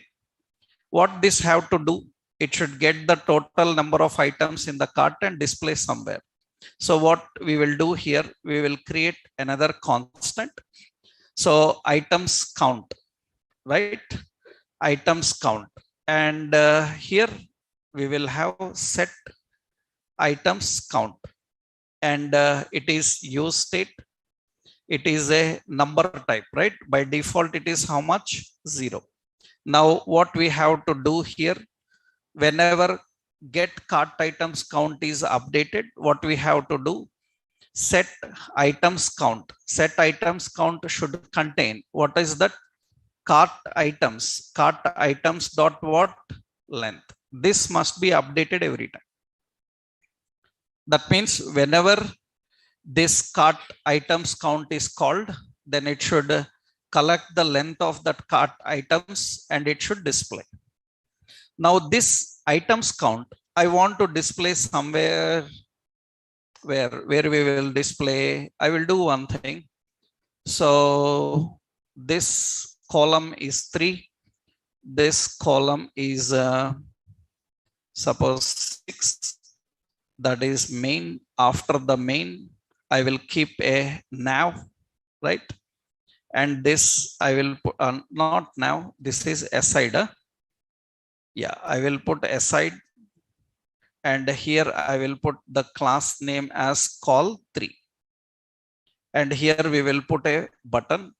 What this have to do? It should get the total number of items in the cart and display somewhere. So what we will do here, we will create another constant. So items count, right? Items count. And here we will have set items count. And it is use state. It is a number type, right? By default, it is how much? 0. Now what we have to do here, whenever get cart items count is updated, what we have to do, set items count. Set items count should contain, what is that? Cart items dot what? Length. This must be updated every time. That means whenever this cart items count is called, then it should collect the length of that cart items and it should display. Now this items count, I want to display somewhere where we will display. I will do one thing. So this column is 3. This column is suppose 6. That is main. After the main, I will keep a nav, right? And this I will put not now. This is aside. Yeah, I will put aside, and here I will put the class name as call3, and here we will put a button,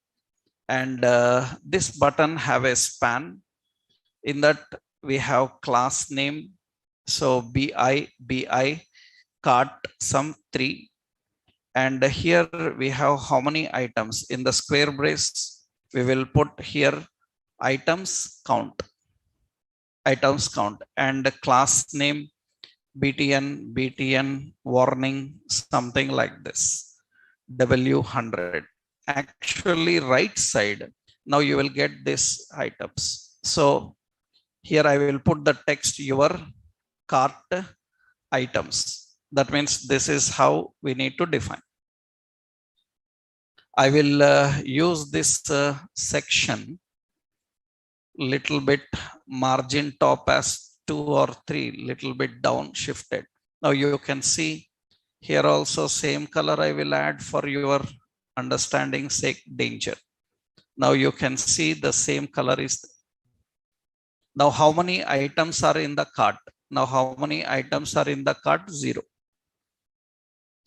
and this button have a span. In that we have class name, so bi cart sum 3, and here we have how many items in the square brace. We will put here items count. Items count, and the class name btn warning, something like this, w100. Actually right side, now you will get this items. So here I will put the text your cart items. That means this is how we need to define. I will use this section little bit margin top as 2 or 3, little bit down shifted. Now you can see here also same color I will add for your understanding sake, danger. Now you can see the same color is. Now how many items are in the cart? Now how many items are in the cart? 0.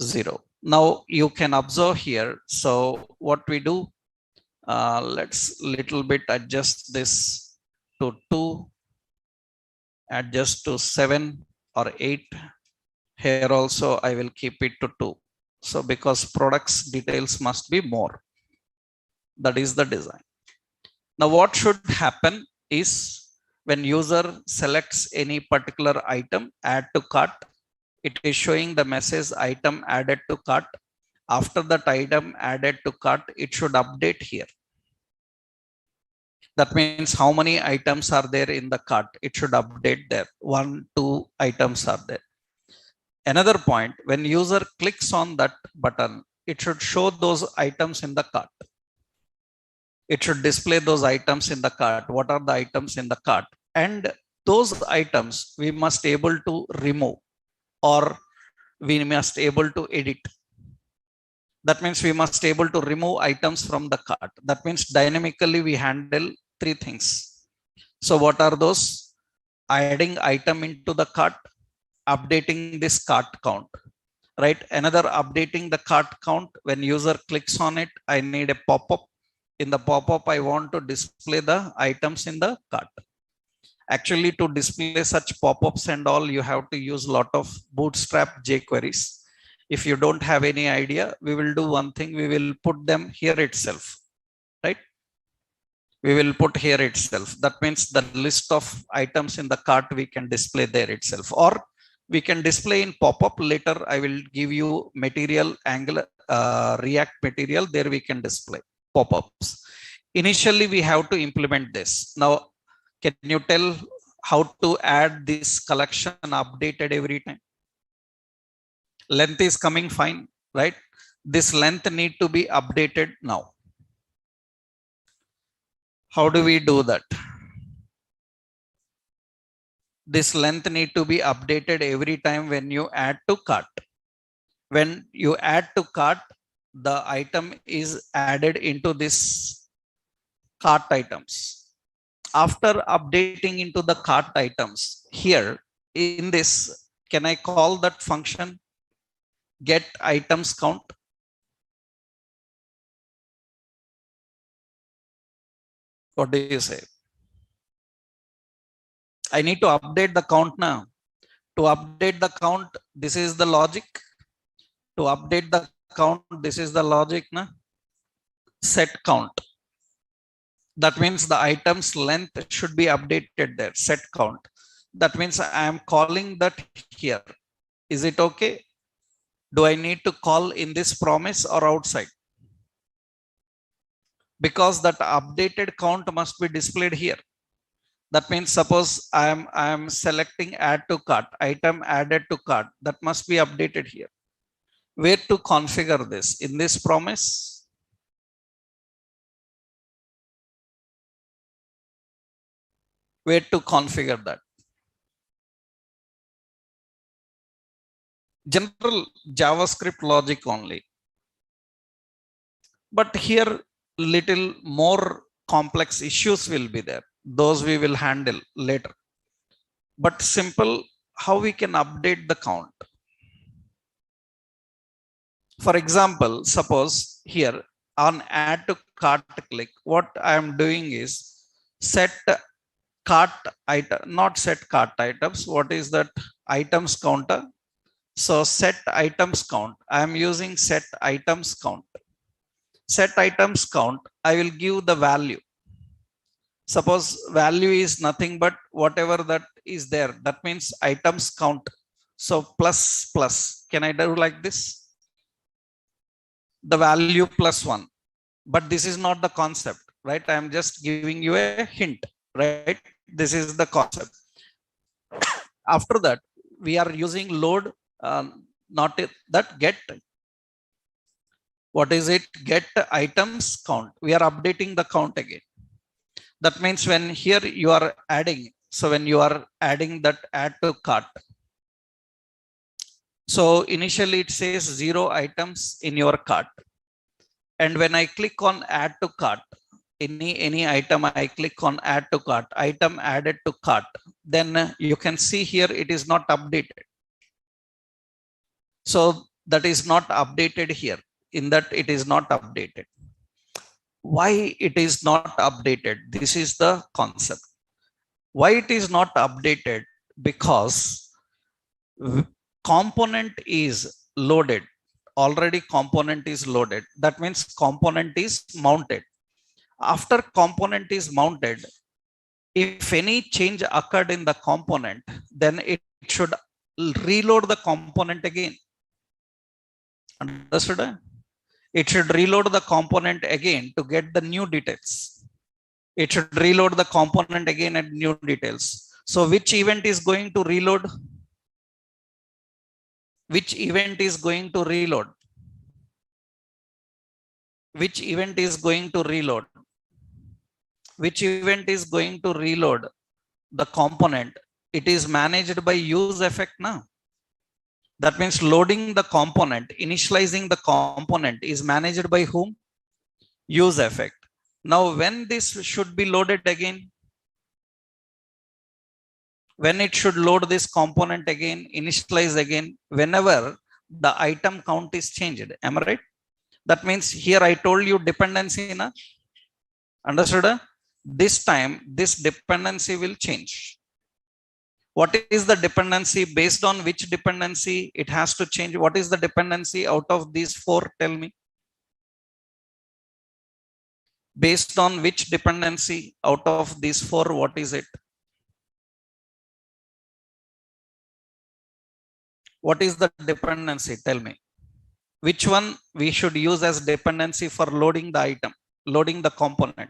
0. Now you can observe here. So what we do, let's little bit adjust this to 2, adjust to 7 or 8. Here also I will keep it to 2. So because products details must be more. That is the design. Now what should happen is when user selects any particular item, add to cart, it is showing the message item added to cart. After that item added to cart, it should update here. That means how many items are there in the cart? It should update there. 1, 2 items are there. Another point, when user clicks on that button, it should show those items in the cart. It should display those items in the cart. What are the items in the cart? And those items we must able to remove, or we must able to edit. That means we must able to remove items from the cart. That means dynamically we handle three things. So what are those? Adding item into the cart, updating this cart count, right? Another, updating the cart count. When user clicks on it, I need a pop-up. In the pop-up, I want to display the items in the cart. Actually, to display such pop-ups and all, you have to use a lot of Bootstrap jQueries. If you don't have any idea, we will do one thing. We will put them here itself, right? We will put here itself. That means the list of items in the cart we can display there itself, or we can display in pop-up. Later, I will give you material, Angular, React material. There we can display pop-ups. Initially, we have to implement this. Now, can you tell how to add this collection updated every time? Length is coming fine, right? This length need to be updated now. How do we do that? This length need to be updated every time when you add to cart. When you add to cart, the item is added into this cart items. After updating into the cart items, here in this, can I call that function get items count? What do you say? I need to update the count now. To update the count, this is the logic. To update the count, this is the logic na? Set count. That means the item's length should be updated there, set count. That means I am calling that here. Is it okay? Do I need to call in this promise or outside? Because that updated count must be displayed here. That means suppose I am selecting add to cart, item added to cart, that must be updated here. Where to configure this? In this promise? Where to configure that? General JavaScript logic only. But here little more complex issues will be there. Those we will handle later. But simple, how we can update the count. For example, suppose here on add to cart click, what I am doing is set cart item, not set cart items. What is that? Items counter. So set items count. I am using set items count. Set items count, I will give the value. Suppose value is nothing but whatever that is there. That means items count. So plus plus. Can I do like this? The value plus 1. But this is not the concept, right? I am just giving you a hint, right? This is the concept. After that, we are using load, not that get. What is it? Get items count. We are updating the count again. That means when here you are adding, so when you are adding that add to cart, so initially it says 0 items in your cart. And when I click on add to cart, any item I click on add to cart, item added to cart, then you can see here it is not updated. So that is not updated here. In that it is not updated. Why it is not updated? This is the concept. Why it is not updated? Because component is loaded. Already component is loaded. That means component is mounted. After component is mounted, if any change occurred in the component, then it should reload the component again. Understood? It should reload the component again to get the new details. It should reload the component again at new details. So which event is going to reload? Which event is going to reload? Which event is going to reload? Which event is going to reload the component? It is managed by use effect now. That means loading the component, initializing the component is managed by whom? Use effect. Now when this should be loaded again? When it should load this component again, initialize again, whenever the item count is changed. Am I right? That means here I told you dependency, na? Understood? This time this dependency will change. What is the dependency? Based on which dependency it has to change? What is the dependency out of these four? Tell me. Based on which dependency out of these four, what is it? What is the dependency? Tell me. Which one we should use as dependency for loading the item, loading the component?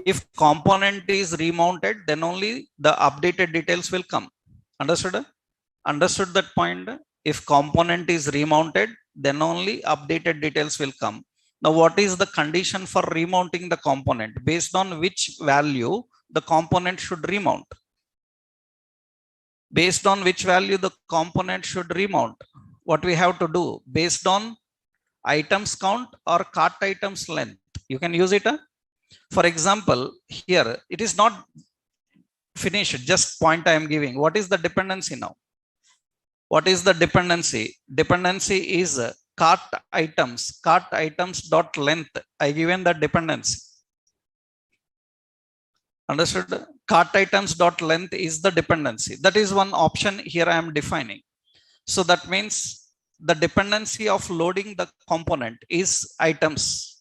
If component is remounted, then only the updated details will come. Understood? Understood that point? If component is remounted, then only updated details will come. Now, what is the condition for remounting the component? Based on which value the component should remount? Based on which value the component should remount? What we have to do? Based on items count or cart items length. You can use it. For example, here it is not finished, just point I am giving. What is the dependency now? What is the dependency? Dependency is cart items dot length. I given the dependency. Understood? Cart items dot length is the dependency. That is one option here I am defining. So that means the dependency of loading the component is items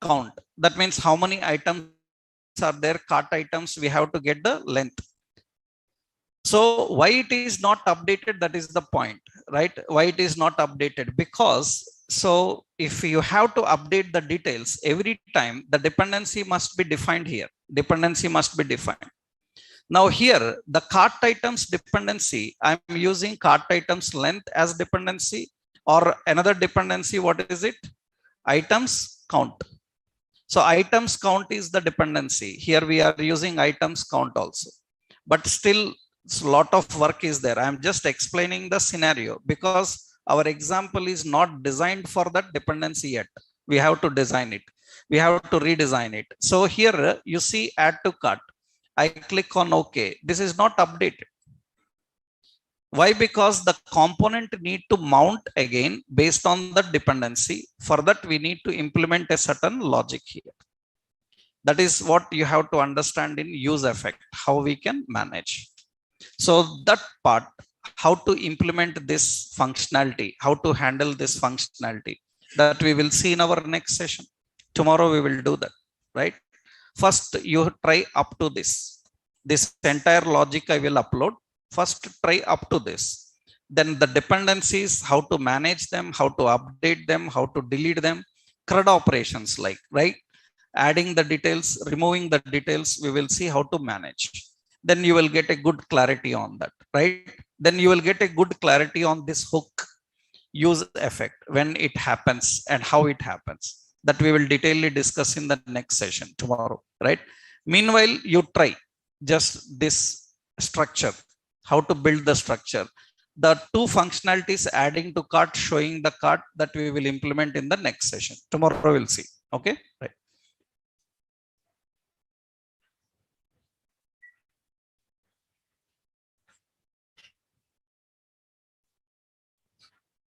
count. That means how many items are there, cart items, we have to get the length. So why it is not updated? That is the point, right? Why it is not updated? Because so if you have to update the details every time, the dependency must be defined here. Dependency must be defined. Now here the cart items dependency, I'm using cart items length as dependency, or another dependency, what is it? Items count. So items count is the dependency. Here we are using items count also, but still a lot of work is there. I'm just explaining the scenario because our example is not designed for that dependency yet. We have to design it. We have to redesign it. So here you see add to cart. I click on OK. This is not updated. Why? Because the component need to mount again based on the dependency. For that, we need to implement a certain logic here. That is what you have to understand in use effect, how we can manage. So that part, how to implement this functionality, how to handle this functionality, that we will see in our next session. Tomorrow we will do that, right? First, you try up to this. This entire logic I will upload. First, try up to this. Then the dependencies, how to manage them, how to update them, how to delete them. CRUD operations like, right? Adding the details, removing the details, we will see how to manage. Then you will get a good clarity on that, right? Then you will get a good clarity on this hook use effect, when it happens and how it happens. That we will detailedly discuss in the next session tomorrow, right? Meanwhile, you try just this structure, how to build the structure. The two functionalities, adding to cart, showing the cart, that we will implement in the next session. Tomorrow we'll see. Okay, right.